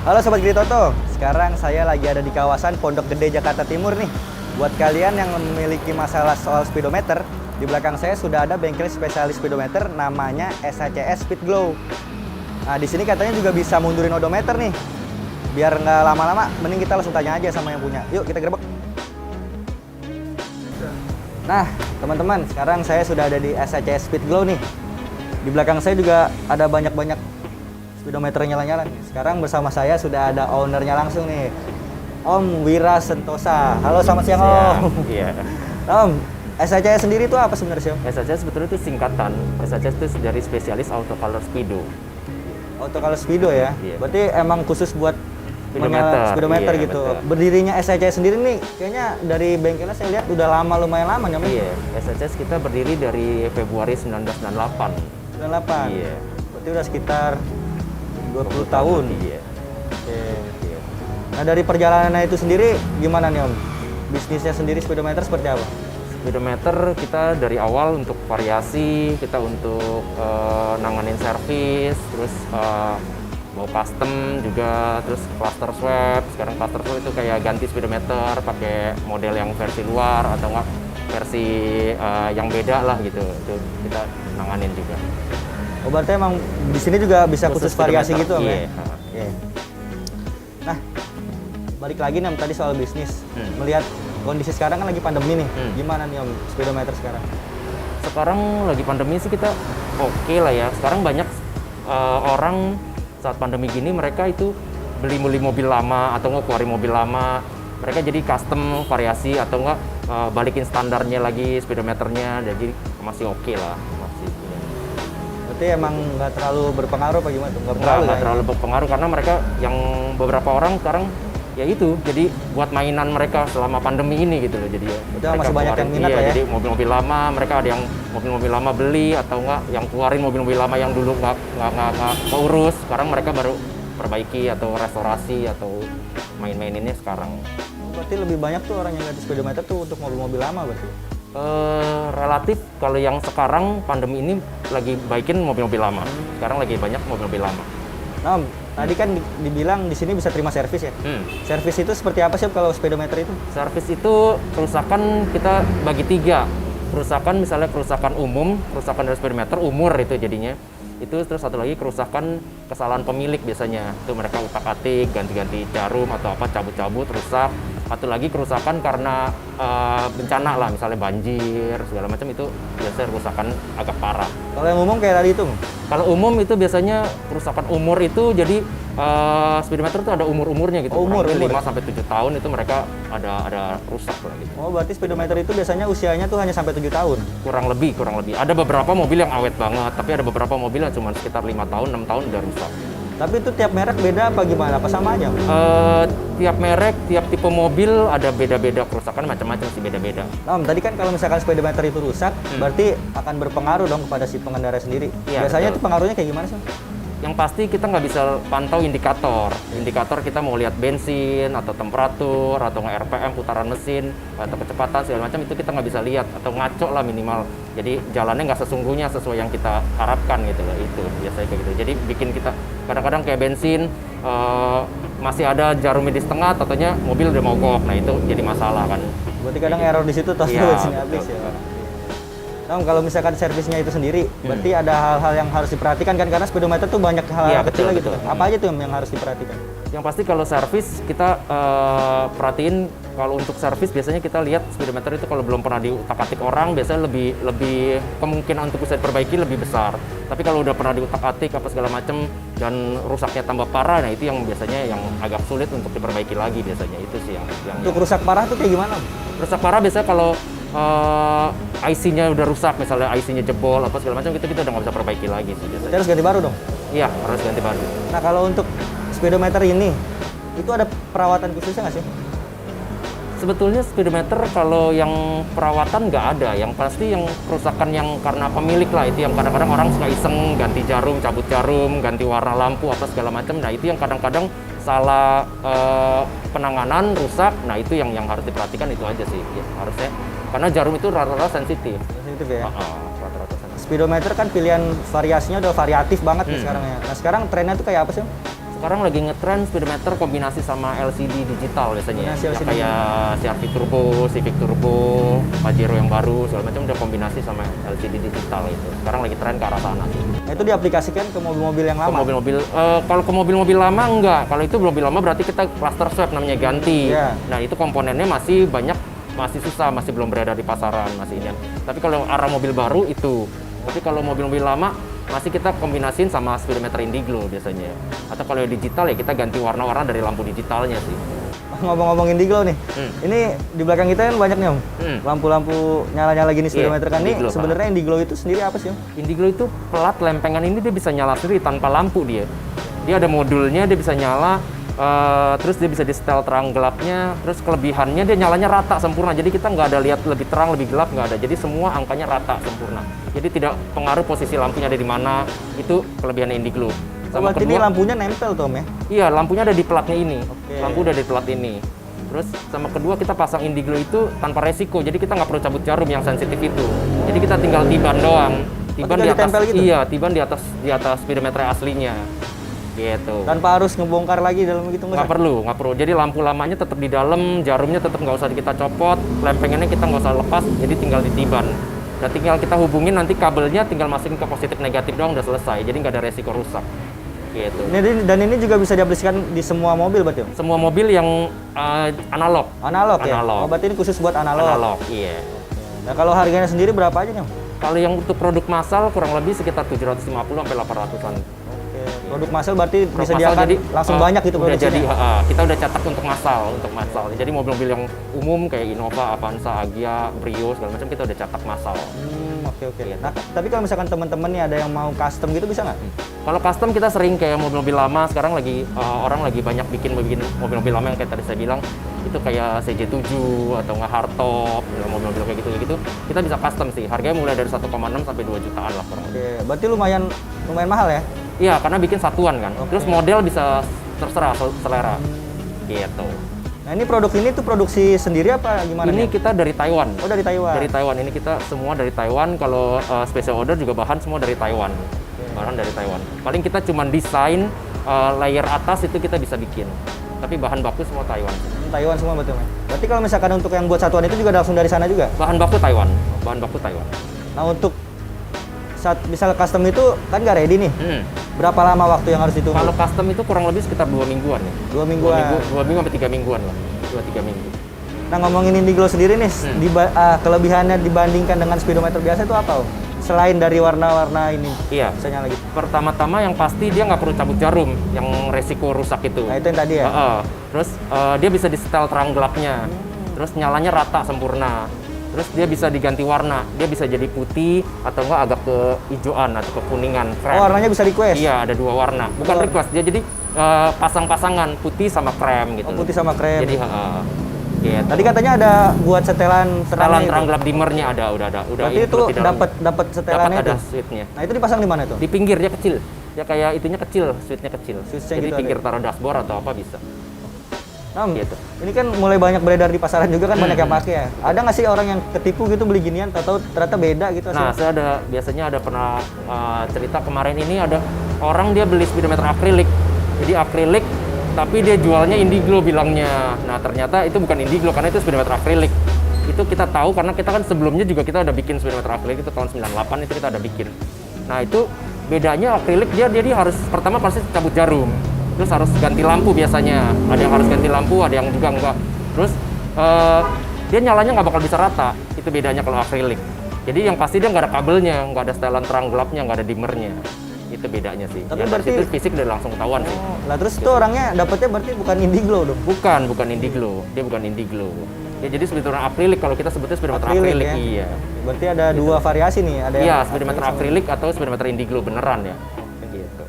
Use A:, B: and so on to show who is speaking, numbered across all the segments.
A: Halo Sobat Gritoto, sekarang saya lagi ada di kawasan Pondok Gede, Jakarta Timur nih. Buat kalian yang memiliki masalah soal speedometer, di belakang saya sudah ada bengkel spesialis speedometer namanya SHCS Speed Glow. Nah, di sini katanya juga bisa mundurin odometer nih. Biar nggak lama-lama, mending kita langsung tanya aja sama yang punya. Yuk kita gerbek. Nah, teman-teman, sekarang saya sudah ada di SHCS Speed Glow nih. Di belakang saya juga ada banyak-banyak speedometer nyala-nyala. Sekarang bersama saya sudah ada ownernya langsung nih, Om Wira Sentosa. Halo, selamat siang Om.
B: Iya.
A: Om, SHCS sendiri itu apa sebenarnya sih Om?
B: SHCS sebetulnya itu singkatan. SHCS itu dari spesialis auto color speedo.
A: Auto Color Speedo ya?
B: Iya.
A: Berarti emang khusus buat speedometer
B: iya,
A: gitu.
B: betul.
A: Berdirinya SHCS sendiri nih, kayaknya dari bengkelnya saya lihat udah lumayan lama nih Om.
B: Iya, SHCS kita berdiri dari Februari 1998.
A: 98.
B: Iya.
A: Berarti udah sekitar 20 tahun.
B: Iya.
A: Oke.
B: Iya.
A: Nah, dari perjalanannya itu sendiri gimana nih Om? Bisnisnya sendiri speedometer seperti apa?
B: Speedometer kita dari awal untuk variasi, kita untuk nanganin servis, terus mau custom juga, terus cluster swap. Sekarang cluster swap itu kayak ganti speedometer pakai model yang versi luar atau enggak versi yang beda lah gitu. Itu kita nanganin juga.
A: Oh, berarti emang di sini juga bisa khusus variasi
B: speedometer,
A: gitu Om
B: iya.
A: ya? Oke. Nah, balik lagi nih Om tadi soal bisnis. Melihat kondisi sekarang kan lagi pandemi nih. Gimana nih Om speedometer sekarang?
B: Sekarang lagi pandemi sih kita oke lah ya. Sekarang banyak orang saat pandemi gini mereka itu beli mobil lama atau nggak keluarin mobil lama. Mereka jadi custom variasi atau nggak balikin standarnya lagi speedometernya. Jadi masih oke lah. Masih.
A: Berarti emang nggak terlalu berpengaruh apa gimana tuh?
B: Nggak terlalu berpengaruh karena mereka yang beberapa orang sekarang ya itu jadi buat mainan mereka selama pandemi ini gitu loh. Jadi ya
A: Udah masih banyak yang minat
B: iya,
A: lah ya.
B: jadi mobil-mobil lama mereka ada yang mobil-mobil lama beli atau enggak yang keluarin mobil-mobil lama yang dulu nggak keurus, sekarang mereka baru perbaiki atau restorasi atau main-maininnya sekarang.
A: Berarti lebih banyak tuh orang yang ganti speedometer tuh untuk mobil-mobil lama berarti?
B: Relatif kalau yang sekarang pandemi ini lagi baikin mobil-mobil lama. Sekarang lagi banyak mobil-mobil lama.
A: Nah Om, tadi kan dibilang di sini bisa terima servis ya? Servis itu seperti apa sih Om kalau speedometer itu?
B: Servis itu kerusakan kita bagi 3. Kerusakan misalnya kerusakan umum, kerusakan dari speedometer, umur itu jadinya. Itu terus satu lagi kerusakan kesalahan pemilik biasanya. Itu mereka utak-atik, ganti-ganti jarum atau apa, cabut-cabut, rusak. Satu lagi kerusakan karena bencana lah, misalnya banjir, segala macam itu biasanya kerusakan agak parah.
A: Kalau yang umum kayak tadi itu?
B: Kalau umum itu biasanya kerusakan umur itu jadi speedometer itu ada umur-umurnya gitu.
A: Oh, umur.
B: 5 sampai 7 tahun itu mereka ada rusak lah gitu.
A: Oh, berarti speedometer itu biasanya usianya tuh hanya sampai 7 tahun?
B: Kurang lebih. Ada beberapa mobil yang awet banget, tapi ada beberapa mobil yang cuma sekitar 5 tahun, 6 tahun udah rusak.
A: Tapi itu tiap merek beda apa gimana? Apa sama aja?
B: Tiap merek, tiap tipe mobil ada beda-beda kerusakan, macam-macam sih beda-beda.
A: Nah, Om, tadi kan kalau misalkan speedometer itu rusak, berarti akan berpengaruh dong kepada si pengendara sendiri.
B: Iya,
A: Biasanya
B: betul.
A: itu pengaruhnya kayak gimana sih Om?
B: Yang pasti kita nggak bisa pantau indikator. Indikator kita mau lihat bensin atau temperatur atau RPM putaran mesin atau kecepatan segala macam itu kita nggak bisa lihat atau ngaco lah minimal. Jadi jalannya nggak sesungguhnya sesuai yang kita harapkan gitu loh. Itu biasanya kayak gitu. Jadi bikin kita kadang-kadang kayak bensin masih ada jarumnya di setengah, tentunya mobil udah mogok. Nah itu jadi masalah kan.
A: Berarti kadang error di situ, terus
B: Iya,
A: bensinnya habis ya. Nah, Om, kalau misalkan servisnya itu sendiri, berarti ada hal-hal yang harus diperhatikan kan karena speedometer tuh banyak hal
B: Iya,
A: kecil
B: betul,
A: gitu.
B: betul.
A: Apa aja tuh Om, yang harus diperhatikan?
B: Yang pasti kalau servis kita perhatiin kalau untuk servis biasanya kita lihat speedometer itu kalau belum pernah diutak-atik orang biasanya lebih kemungkinan untuk bisa diperbaiki lebih besar. Tapi kalau udah pernah diutak-atik apa segala macam dan rusaknya tambah parah, nah itu yang biasanya yang agak sulit untuk diperbaiki lagi biasanya itu sih yang
A: Untuk rusak parah tuh kayak gimana Om?
B: rusak parah biasanya kalau IC-nya udah rusak, misalnya IC-nya jebol apa segala macam kita udah nggak bisa perbaiki lagi sih biasanya.
A: Kita harus ganti baru dong?
B: Iya, harus ganti baru.
A: Nah, kalau untuk speedometer ini, itu ada perawatan khususnya nggak sih?
B: Sebetulnya speedometer kalau yang perawatan nggak ada, yang pasti yang kerusakan yang karena pemilik lah, itu yang kadang-kadang orang suka iseng ganti jarum, cabut jarum, ganti warna lampu apa segala macam. Nah itu yang kadang-kadang salah penanganan rusak. Nah itu yang harus diperhatikan itu aja sih ya, harusnya karena jarum itu rata-rata sensitif.
A: Sensitif ya?
B: Rata-rata sensitif.
A: Speedometer kan pilihan variasinya udah variatif banget nih sekarang ya. Nah sekarang trennya tuh kayak apa sih?
B: Sekarang lagi ngetren speedometer kombinasi sama LCD digital biasanya.
A: Kombinasi
B: Ya,
A: LCD.
B: kayak CR-V Turbo, Civic Turbo, Pajero yang baru, segala macam udah kombinasi sama LCD digital itu. Sekarang lagi tren ke arah sana sih.
A: Nah, itu diaplikasikan ke mobil-mobil yang
B: Ke
A: lama.
B: mobil-mobil, kalau ke mobil-mobil lama enggak. Kalau itu mobil lama berarti kita cluster swap namanya ganti.
A: Iya.
B: Nah itu komponennya masih banyak, masih susah, masih belum beredar di pasaran, masih ini. Tapi kalau arah mobil baru itu. Tapi kalau mobil-mobil lama masih kita kombinasiin sama speedometer Indiglo biasanya. Atau kalau yang digital ya kita ganti warna-warna dari lampu digitalnya sih.
A: Ngomong-ngomongin Indiglo nih, ini di belakang kita kan banyak nih Om, lampu-lampu nyala-nyala gini speedometer kan. Ini
B: Indiglo, Pak.
A: sebenarnya Indiglo itu sendiri apa sih Om?
B: Indiglo itu pelat lempengan ini dia bisa nyala sendiri tanpa lampu dia. Dia ada modulnya, dia bisa nyala, terus dia bisa di setel terang gelapnya, terus kelebihannya dia nyalanya rata sempurna. Jadi kita nggak ada lihat lebih terang, lebih gelap, nggak ada. Jadi semua angkanya rata sempurna. Jadi tidak pengaruh posisi lampunya ada di mana, itu kelebihannya Indiglo. Sama
A: Berarti ini lampunya nempel tuh Om ya?
B: Iya, lampunya ada di platnya ini.
A: Oke.
B: Lampu udah di plat ini. Terus sama kedua kita pasang Indiglo itu tanpa resiko. Jadi kita nggak perlu cabut jarum yang sensitif itu. Jadi kita tinggal tiban doang. Tiban
A: tinggal
B: di atas.
A: ditempel gitu?
B: Iya, tiban di atas speedometer aslinya. Gitu.
A: Tanpa harus ngebongkar lagi dalam gitu
B: Nggak perlu. Jadi lampu lamanya tetap di dalam, jarumnya tetap nggak usah kita copot, lempengannya kita nggak usah lepas, jadi tinggal ditiban. Dan tinggal kita hubungin nanti kabelnya, tinggal masukin ke positif negatif doang udah selesai. Jadi nggak ada resiko rusak. Gitu.
A: Dan ini juga bisa diaplikasikan di semua mobil berarti Om?
B: Semua mobil yang analog.
A: Analog ya?
B: Analog.
A: Oh, berarti ini khusus buat analog.
B: Analog, iya.
A: Nah kalau harganya sendiri berapa aja nih Om?
B: Kalau yang untuk produk massal kurang lebih sekitar 750 sampai 800-an.
A: Oke. Produk massal berarti
B: Produk
A: disediakan
B: massal jadi,
A: langsung banyak gitu
B: udah
A: produksinya?
B: jadi, kita udah cetak untuk massal. Jadi mobil-mobil yang umum kayak Innova, Avanza, Agya, Brio segala macam kita udah cetak massal.
A: Oke.
B: Iya.
A: Nah, tapi kalau misalkan teman-teman nih ada yang mau custom gitu bisa nggak?
B: Kalau custom kita sering kayak mobil-mobil lama, sekarang lagi orang lagi banyak bikin mobil-mobil lama yang kayak tadi saya bilang itu kayak CJ7 atau nggak hardtop, mobil-mobil kayak gitu. Kita bisa custom sih. Harganya mulai dari 1,6 sampai 2 jutaan lah kurang lebih.
A: Oke, berarti lumayan mahal ya?
B: Iya, karena bikin satuan kan.
A: Oke.
B: Terus model bisa terserah selera. Gitu.
A: Nah ini produk ini tuh produksi sendiri apa gimana?
B: Ini
A: nih?
B: kita dari Taiwan.
A: Oh dari Taiwan.
B: Dari Taiwan. Ini kita semua dari Taiwan. Kalau special order juga bahan semua dari Taiwan. Bahan dari Taiwan. Paling kita cuma desain layer atas itu kita bisa bikin. Tapi bahan baku semua Taiwan.
A: Taiwan semua betul ya? Berarti kalau misalkan untuk yang buat satuan itu juga langsung dari sana juga?
B: Bahan baku Taiwan. Bahan baku Taiwan.
A: Nah untuk saat misal custom itu kan nggak ready nih. Berapa lama waktu yang harus ditunggu?
B: Kalau custom itu kurang lebih sekitar 2 mingguan ya.
A: 2 mingguan.
B: 2 minggu sampai 3 mingguan lah. 2-3 minggu.
A: Nah ngomongin Indiglo sendiri nih, kelebihannya dibandingkan dengan speedometer biasa itu apa Om? Selain dari warna-warna ini,
B: Iya.
A: bisa nyala gitu.
B: Pertama-tama yang pasti dia nggak perlu cabut jarum yang resiko rusak itu.
A: Nah itu yang tadi ya?
B: Terus dia bisa disetel terang gelapnya. Terus nyalanya rata sempurna. Terus dia bisa diganti warna. Dia bisa jadi putih atau enggak agak ke hijauan atau ke kuningan. Krem.
A: Oh warnanya bisa request?
B: Iya, ada 2 warna. Bukan
A: Dua.
B: request. Dia jadi pasang-pasangan putih sama krem gitu.
A: Oh, putih sama krem.
B: Jadi gitu.
A: Tadi katanya ada buat setelan
B: setelan
A: terang
B: terang gelap dimmernya ada, udah.
A: Berarti itu
B: include di dalamnya.
A: dapat setelannya
B: Dapat ada
A: itu?
B: switchnya.
A: Nah itu dipasang di mana itu?
B: Di pinggir dia kecil. Ya kayak itunya kecil, switchnya kecil.
A: Switchnya
B: Jadi
A: gitu
B: pinggir
A: ada.
B: taruh dashboard atau apa bisa.
A: Nah,
B: Gitu.
A: ini kan mulai banyak beredar di pasaran juga kan banyak yang pakai ya. Ada nggak sih orang yang ketipu gitu beli ginian atau ternyata beda gitu
B: Nah,
A: hasilnya?
B: biasanya ada pernah cerita kemarin ini ada orang dia beli speedometer akrilik. Jadi akrilik tapi dia jualnya Indiglo bilangnya. Nah, ternyata itu bukan Indiglo karena itu speedometer akrilik. Itu kita tahu karena kita kan sebelumnya juga kita udah bikin speedometer akrilik itu tahun 98 itu kita udah bikin. Nah, itu bedanya akrilik dia jadi harus pertama pasti cabut jarum. Terus harus ganti lampu biasanya. Ada yang harus ganti lampu, ada yang juga enggak. Terus dia nyalanya nggak bakal bisa rata. Itu bedanya kalau akrilik. Jadi yang pasti dia nggak ada kabelnya, nggak ada setelan terang gelapnya, nggak ada dimmernya. Itu bedanya sih.
A: Tapi
B: Ya, dari
A: berarti-
B: situ fisik udah langsung ketahuan sih.
A: Oh, lah terus itu orangnya dapetnya berarti bukan Indiglo dong?
B: Bukan Indiglo. Dia bukan Indiglo. Ya jadi speedometer akrilik kalau kita sebutnya speedometer
A: Akrilik,
B: akrilik,
A: ya?
B: iya.
A: Berarti ada dua variasi nih, ada
B: Iya,
A: yang
B: speedometer
A: sama-
B: akrilik atau speedometer Indiglo beneran ya. Gitu.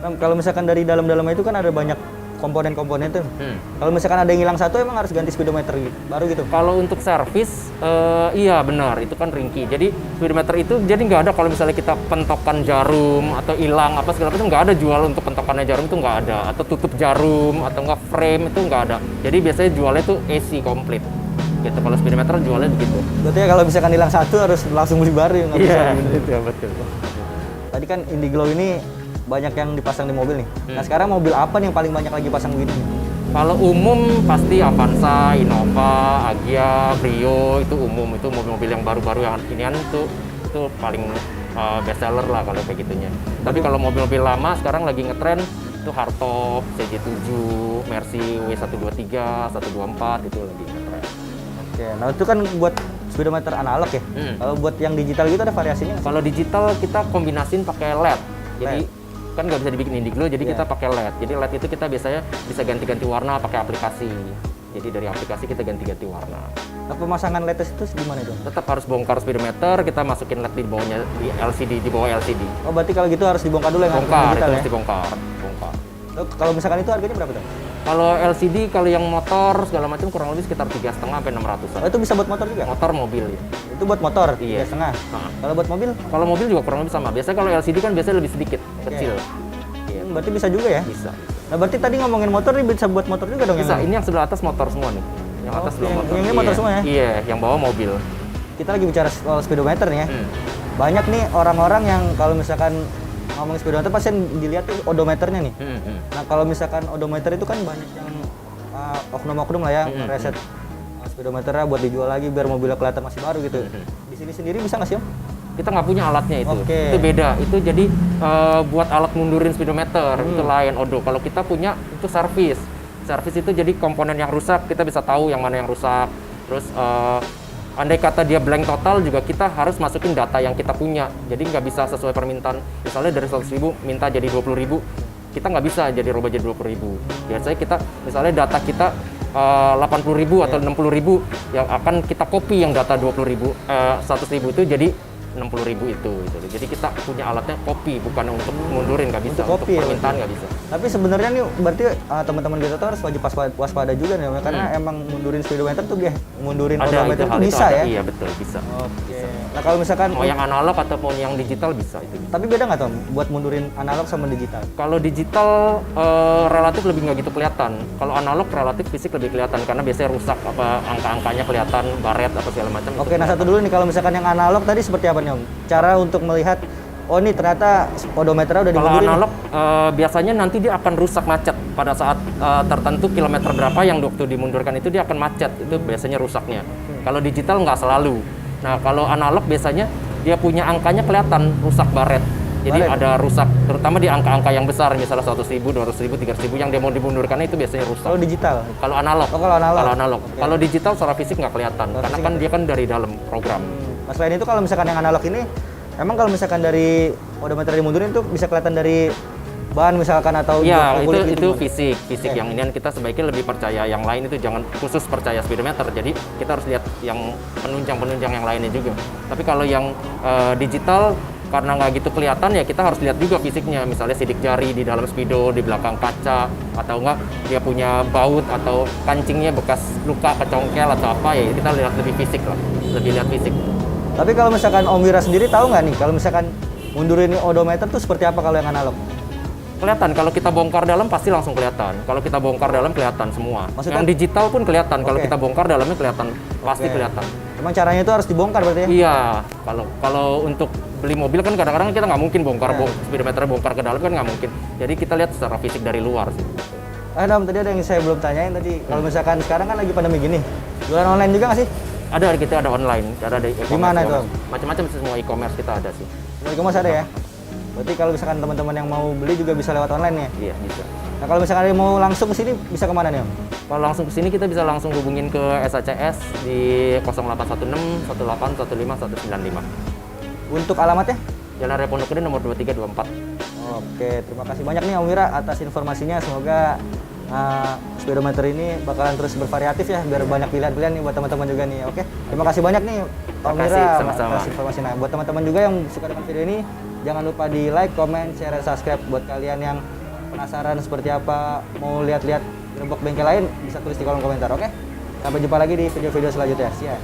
A: Nah, kalau misalkan dari dalam-dalamnya itu kan ada banyak komponen-komponen tuh. Kalau misalkan ada yang hilang satu emang harus ganti speedometer baru gitu.
B: Kalau untuk servis, iya benar, itu kan ringkih. Jadi speedometer itu jadi nggak ada kalau misalnya kita pentokan jarum atau hilang apa segala macam nggak ada jual untuk pentokannya jarum itu nggak ada. Atau tutup jarum atau nggak frame itu nggak ada. Jadi biasanya jualnya tuh AC komplit. Gitu. Kalau speedometer jualnya begitu.
A: Berarti ya kalau misalkan hilang satu harus langsung beli baru nggak bisa.
B: Iya, itu betul.
A: Tadi kan Indiglo ini banyak yang dipasang di mobil nih. Nah sekarang mobil apa nih yang paling banyak lagi pasang begini?
B: Kalau umum pasti Avanza, Innova, Agya, Brio itu umum, itu mobil-mobil yang baru-baru yang inian itu paling best seller lah kalau kayak gitunya. Tapi kalau mobil-mobil lama sekarang lagi ngetren itu Hardtop, CJ7, Mercy W123, 124 itu lagi ngetren.
A: Oke, nah itu kan buat speedometer analog ya. Kalau buat yang digital gitu ada variasinya nggak sih?
B: Kalau digital kita kombinasin pakai LED. Jadi kan nggak bisa dibikin indiglo, jadi kita pakai LED. Jadi LED itu kita biasanya bisa ganti-ganti warna pakai aplikasi. Jadi dari aplikasi kita ganti-ganti warna.
A: Nah, pemasangan LED itu gimana itu?
B: Tetap harus bongkar speedometer, kita masukin LED di bawahnya, di LCD, di bawah LCD.
A: Oh berarti kalau gitu harus dibongkar dulu yang
B: Bongkar,
A: digital
B: itu
A: ya?
B: harus dibongkar. Bongkar.
A: Kalau misalkan itu harganya berapa tuh?
B: Kalau LCD, kalau yang motor segala macam kurang lebih sekitar 3,5 sampai 600-an.
A: Oh itu bisa buat motor juga?
B: Motor mobil ya.
A: Itu buat motor,
B: Iya.
A: 3,5. Kalau buat mobil?
B: Kalau mobil juga kurang lebih sama. Biasanya kalau LCD kan biasanya lebih sedikit, kecil. Iya.
A: Berarti bisa juga ya?
B: Bisa.
A: Nah berarti tadi ngomongin motor nih bisa buat motor juga dong?
B: Bisa.
A: Yang
B: Ini yang sebelah atas motor semua nih. Yang atas sebelah motor.
A: yang ini motor semua ya?
B: Iya, yang bawah mobil.
A: kita lagi bicara soal speedometer nih ya. Banyak nih orang-orang yang kalau misalkan ngomongin speedometer pasti yang dilihat tuh odometernya nih. Nah kalau misalkan odometer itu kan banyak yang oknum-oknum lah ya reset speedometernya buat dijual lagi biar mobilnya kelihatan masih baru gitu. Di sini sendiri bisa nggak sih Om?
B: Kita nggak punya alatnya itu.
A: Oke.
B: Itu beda. Itu jadi buat alat mundurin speedometer itu lain odo. Kalau kita punya itu servis. Servis itu jadi komponen yang rusak kita bisa tahu yang mana yang rusak. Terus andai kata dia blank total juga kita harus masukin data yang kita punya. Jadi nggak bisa sesuai permintaan. Misalnya dari 100.000 minta jadi 20.000, kita nggak bisa jadi rubah jadi 20.000. Biasanya kita misalnya data kita 80.000 atau 60.000 yang akan kita copy yang data 20.000 100.000 itu jadi 60.000 itu. Jadi kita punya alatnya copy, bukan untuk mundurin nggak bisa, untuk permintaan nggak bisa.
A: Tapi sebenarnya nih berarti teman-teman kita tuh harus wajib waspada juga nih, karena emang mundurin speedometer tuh mundurin odometer itu bisa ya?
B: Iya betul bisa.
A: Oke. Nah kalau misalkan
B: mau yang analog ataupun yang digital bisa itu.
A: Tapi beda nggak Tom buat mundurin analog sama digital?
B: Kalau digital relatif lebih nggak gitu kelihatan. Kalau analog relatif fisik lebih kelihatan karena biasanya rusak apa angka-angkanya kelihatan baret atau segala macam.
A: Oke, nah satu dulu nih kalau misalkan yang analog tadi seperti apa nih Om? Cara untuk melihat oh ini ternyata odometernya udah dimundurin.
B: Kalau analog biasanya nanti dia akan rusak macet pada saat tertentu kilometer berapa yang waktu dimundurkan itu dia akan macet, itu biasanya rusaknya. Kalau digital nggak selalu. Nah kalau analog biasanya dia punya angkanya kelihatan rusak baret. Jadi ada rusak, terutama di angka-angka yang besar, misalnya 100.000, 200.000, 300.000 yang dia mau dimundurkan itu biasanya rusak.
A: Kalau digital?
B: Kalau analog.
A: Oh, kalau analog.
B: Kalau analog.
A: Okay.
B: Kalau digital secara fisik nggak kelihatan, karena kan dia kan dari dalam program.
A: Nah, selain itu kalau misalkan yang analog ini, emang kalau misalkan dari odometer dimundurin itu bisa kelihatan dari bahan misalkan atau
B: ya
A: kulit
B: itu fisik yang ini kita sebaiknya lebih percaya yang lain, itu jangan khusus percaya speedometer. Jadi kita harus lihat yang penunjang yang lainnya juga. Tapi kalau yang digital karena nggak gitu kelihatan ya kita harus lihat juga fisiknya, misalnya sidik jari di dalam speedo, di belakang kaca, atau enggak dia punya baut atau kancingnya bekas luka kecongkel atau apa, ya kita lihat lebih fisik lah, lebih lihat fisik.
A: Tapi kalau misalkan Om Wira sendiri tahu nggak nih kalau misalkan mundurin odometer tuh seperti apa kalau yang analog?
B: Kelihatan, kalau kita bongkar dalam pasti langsung kelihatan. Kalau kita bongkar dalam kelihatan semua.
A: Maksudnya?
B: Yang digital pun kelihatan, kalau kita bongkar dalamnya kelihatan, pasti kelihatan.
A: Emang caranya itu harus dibongkar berarti ya?
B: Iya, kalau untuk beli mobil kan kadang-kadang kita nggak mungkin bongkar speedometer bongkar ke dalam kan nggak mungkin. Jadi kita lihat secara fisik dari luar sih.
A: Om, tadi ada yang saya belum tanyain tadi. Kalau misalkan sekarang kan lagi pandemi gini, jualan online juga nggak sih?
B: Ada, kita ada online, ada e-commerce.
A: Gimana itu?
B: Macam-macam semua e-commerce kita ada sih.
A: E-commerce ada ya? Berarti kalau misalkan teman-teman yang mau beli juga bisa lewat online ya?
B: Iya, bisa.
A: Nah kalau misalkan ada yang mau langsung ke sini bisa kemana nih Om?
B: Kalau langsung ke sini kita bisa langsung hubungin ke SACS di 0816 18 15 195.
A: Untuk alamatnya?
B: Jalan Raya Pondok Gede nomor 2324.
A: Oke, terima kasih banyak nih Om Wira atas informasinya. Semoga speedometer ini bakalan terus bervariatif ya, biar banyak pilihan-pilihan nih buat teman-teman juga nih. Oke, terima kasih banyak nih Om Wira atas informasinya. Buat teman-teman juga yang suka dengan video ini, jangan lupa di like, comment, share, dan subscribe. Buat kalian yang penasaran seperti apa, mau lihat-lihat gerobak bengkel lain, bisa tulis di kolom komentar. Oke, sampai jumpa lagi di video-video selanjutnya. See ya.